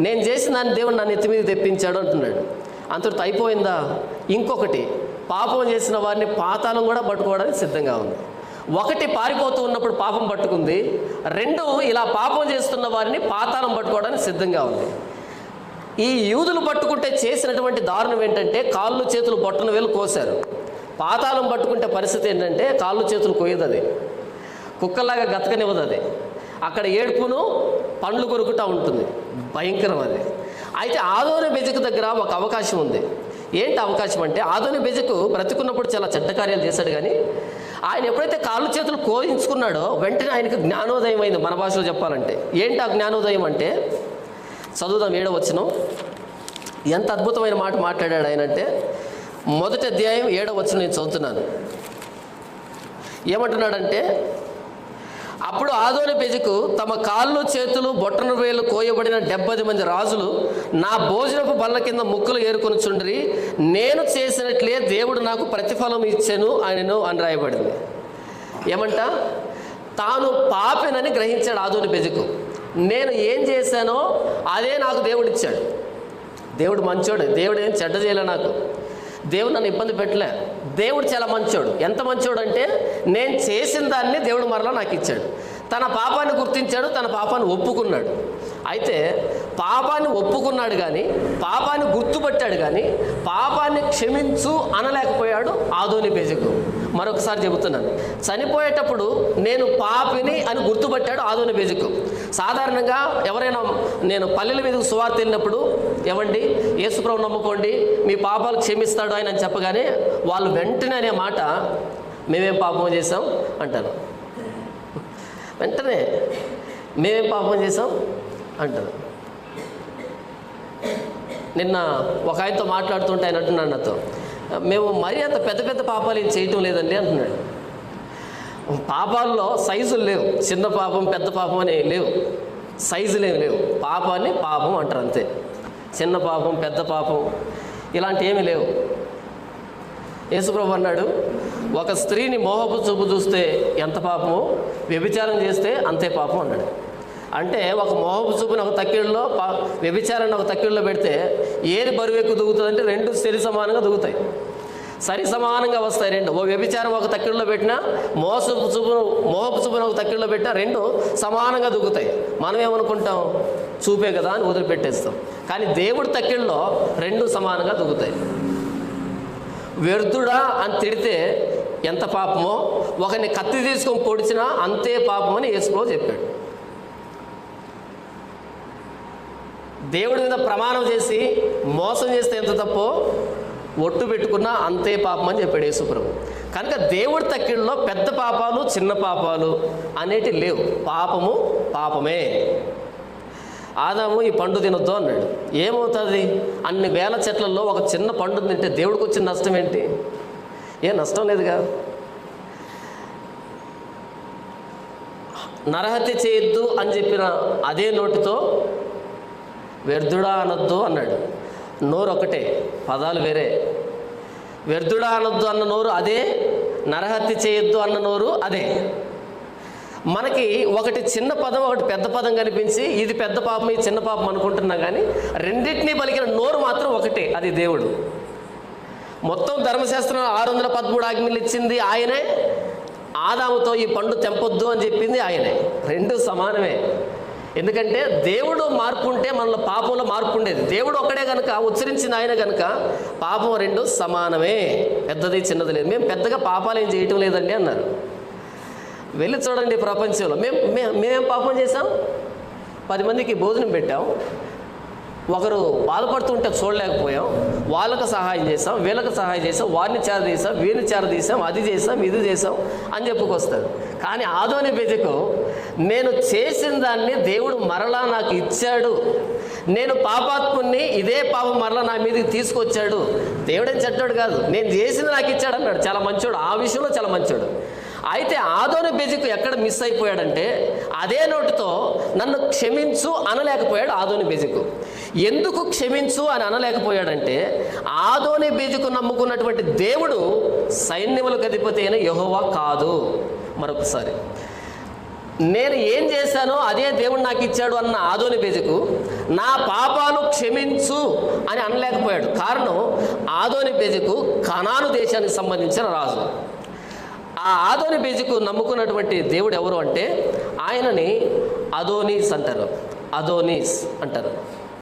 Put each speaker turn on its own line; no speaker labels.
నేను చేసిన దాన్ని దేవుడు నా నెత్తి మీద తెప్పించాడు అంటున్నాడు. అంతటితో అయిపోయిందా? ఇంకొకటి, పాపం చేసిన వారిని పాతాళం కూడా పట్టుకోవడానికి సిద్ధంగా ఉంది. ఒకటి, పారిపోతూ ఉన్నప్పుడు పాపం పట్టుకుంది. రెండు, ఇలా పాపం చేస్తున్న వారిని పాతాళం పట్టుకోవడానికి సిద్ధంగా ఉంది. ఈ యూదులు పట్టుకుంటే చేసినటువంటి దారుణం ఏంటంటే కాళ్ళు చేతులు బొట్టన వేలు కోసారు. పాతాళం పట్టుకుంటే పరిస్థితి ఏంటంటే కాళ్ళు చేతులు కోయదు, అది కుక్కలాగా గతకనివ్వదు, అది అక్కడ ఏడుపును పండ్లు కొరుకుతూ ఉంటుంది. భయంకరం అది. అయితే ఆదోని బెజకు దగ్గర ఒక అవకాశం ఉంది. ఏంటి అవకాశం అంటే, ఆదోని బెజకు బ్రతికున్నప్పుడు చాలా చెడ్డ కార్యాలు చేశాడు, కానీ ఆయన ఎప్పుడైతే కాళ్ళు చేతులు కోయించుకున్నాడో వెంటనే ఆయనకు జ్ఞానోదయం అయింది. మన భాషలో చెప్పాలంటే ఏంటి ఆ జ్ఞానోదయం అంటే, చదువుదాం 7వ వచనం. ఎంత అద్భుతమైన మాట మాట్లాడాడు ఆయన అంటే, మొదటి అధ్యాయం 7వ వచనం నేను చదువుతున్నాను. ఏమంటున్నాడంటే, అప్పుడు ఆదోని బెజకు తమ కాళ్ళు చేతులు బొట్టన వేలు కోయబడిన 70 మంది రాజులు నా భోజనపు బల్ల కింద ముక్కులు ఏరుకొని చుండ్రి, నేను చేసినట్లే దేవుడు నాకు ప్రతిఫలం ఇచ్చాను ఆయనను అని రాయబడింది. ఏమంట, తాను పాపినని గ్రహించాడు ఆదోని బెజకు. నేను ఏం చేశానో అదే నాకు దేవుడు ఇచ్చాడు. దేవుడు మంచోడు, దేవుడు ఏం చెడ్డ చేయలే, నాకు దేవుడు నన్ను ఇబ్బంది పెట్టలే. దేవుడు చాలా మంచోడు. ఎంత మంచోడు అంటే, నేను చేసిన దాన్ని దేవుడు మరలా నాకు ఇచ్చాడు. తన పాపాన్ని గుర్తించాడు, తన పాపాన్ని ఒప్పుకున్నాడు. అయితే పాపాన్ని ఒప్పుకున్నాడు కానీ, పాపాన్ని గుర్తుపట్టాడు కానీ, పాపాన్ని క్షమించు అనలేకపోయాడు ఆదోని బెజకు. మరొకసారి చెబుతున్నాను, చనిపోయేటప్పుడు నేను పాపిని అని గుర్తుపట్టాడు ఆదోని బెజకు. సాధారణంగా ఎవరైనా నేను పల్లెల మీదకు సువార్త వెళ్ళినప్పుడు, ఏమండి యేసుప్రభువు నమ్ముకోండి మీ పాపాలు క్షమిస్తాడు ఆయన అని చెప్పగానే వాళ్ళు వెంటనే అనే మాట, మేమేం పాపం చేసాం అంటారు. వెంటనే మేమేం పాపం చేసాం అంటారు. నిన్న ఒక ఆయనతో మాట్లాడుతుంటే ఆయన అంటున్నాడు నాతో, మేము మరీ అంత పెద్ద పెద్ద పాపాలు ఏం చేయటం లేదండి అంటున్నాడు. పాపాల్లో సైజులు లేవు, చిన్న పాపం పెద్ద పాపం అని లేవు, సైజులు ఏమి లేవు. పాపాన్ని పాపం అంటారు అంతే. చిన్న పాపం పెద్ద పాపం ఇలాంటి ఏమీ లేవు. యేసుప్రభు అన్నాడు, ఒక స్త్రీని మోహపు చూపు చూస్తే ఎంత పాపమో, వ్యభిచారం చేస్తే అంతే పాపం అన్నాడు. అంటే ఒక మోహపు చూపుని ఒక తక్కిళ్ళలో, వ్యభిచారాన్ని ఒక తక్కిళ్ళలో పెడితే ఏది బరువు ఎక్కువ దుగుతుందంటే రెండు సరి సమానంగా దుగుతాయి, సరి సమానంగా వస్తాయి రెండు. ఓ వ్యభిచారం ఒక తక్కిళ్ళలో పెట్టినా, మోహపు చూపును ఒక తక్కిళ్ళలో పెట్టినా రెండు సమానంగా దుగుతాయి. మనం ఏమనుకుంటాం, చూపే కదా అని వదిలిపెట్టేస్తాం. కానీ దేవుడి తక్కిళ్ళలో రెండు సమానంగా దుగుతాయి. వ్యర్థుడా అని తిడితే ఎంత పాపమో, ఒకరిని కత్తి తీసుకొని పొడిచినా అంతే పాపమని యేసుప్రభు చెప్పాడు. దేవుడి మీద ప్రమాణం చేసి మోసం చేస్తే ఎంత తప్పో, ఒట్టు పెట్టుకున్నా అంతే పాపం అని చెప్పాడు యేసుప్రభు. కనుక దేవుడి తక్కిళ్ళలో పెద్ద పాపాలు చిన్న పాపాలు అనేటి లేవు. పాపము పాపమే. ఆదాము ఈ పండు తినొద్దు అన్నాడు. ఏమవుతుంది, అన్ని వేల చెట్లలో ఒక చిన్న పండు తింటే దేవుడికి వచ్చిన నష్టం ఏంటి? ఏ నష్టం లేదుగా. నరహత్య చేయొద్దు అని చెప్పిన అదే నోటితో వ్యర్థుడా అనొద్దు అన్నాడు. నోరు ఒకటే, పదాలు వేరే. వ్యర్థుడా అనొద్దు అన్న నోరు అదే, నరహత్య చేయొద్దు అన్న నోరు అదే. మనకి ఒకటి చిన్న పదం ఒకటి పెద్ద పదం కనిపించి ఇది పెద్ద పాపం ఇది చిన్న పాపం అనుకుంటున్నా కానీ రెండింటినీ పలికిన నోరు మాత్రం ఒకటే, అది దేవుడు. మొత్తం ధర్మశాస్త్రం 613 ఆజ్ఞలు ఇచ్చింది ఆయనే, ఆదాముతో ఈ పండు తెంపొద్దు అని చెప్పింది ఆయనే. రెండు సమానమే. ఎందుకంటే దేవుడు మార్పు ఉంటే మనలో పాపంలో మార్పు ఉండేది. దేవుడు ఒక్కడే కనుక, ఉచ్చరించింది ఆయన కనుక పాపం రెండు సమానమే, పెద్దది చిన్నది లేదు. మేము పెద్దగా పాపాలు ఏం చేయటం లేదండి అన్నారు. వెళ్ళి చూడండి ప్రపంచంలో మేమేం పాపం చేసాం? 10 మందికి భోజనం పెట్టాం, ఒకరు బాధపడుతుంటే చూడలేకపోయాం, వాళ్ళకు సహాయం చేసాం, వీళ్ళకి సహాయం చేసాం, వారిని చేరదీసాం, వీరిని చేరదీసాం, అది చేసాం ఇది చేసాం అని చెప్పుకొస్తారు. కానీ ఆదోని బెజకు నేను చేసిన దాన్ని దేవుడు మరలా నాకు ఇచ్చాడు, నేను పాపాత్ముని, ఇదే పాపం మరలా నా మీదకి తీసుకొచ్చాడు, దేవుడేం చెడ్డోడు కాదు, నేను చేసింది నాకు ఇచ్చాడు అన్నాడు. చాలా మంచోడు, ఆ విషయంలో చాలా మంచోడు. అయితే ఆదోని బెజకు ఎక్కడ మిస్ అయిపోయాడంటే, అదే నోటితో నన్ను క్షమించు అనలేకపోయాడు ఆదోని బెజకు. ఎందుకు క్షమించు అని అనలేకపోయాడంటే, ఆదోని బెజకు నమ్ముకున్నటువంటి దేవుడు సైన్యములకు అధిపతి అయిన యెహోవా కాదు. మరొకసారి, నేను ఏం చేశానో అదే దేవుడు నాకు ఇచ్చాడు అన్న ఆదోని బెజకు నా పాపాలు క్షమించు అని అనలేకపోయాడు. కారణం, ఆదోని బెజెకు కనాను దేశానికి సంబంధించిన రాజు. ఆ ఆదోని బెజెకు నమ్ముకున్నటువంటి దేవుడు ఎవరు అంటే ఆయనని అదోనీస్ అంటారు. అదోనీస్ అంటారు.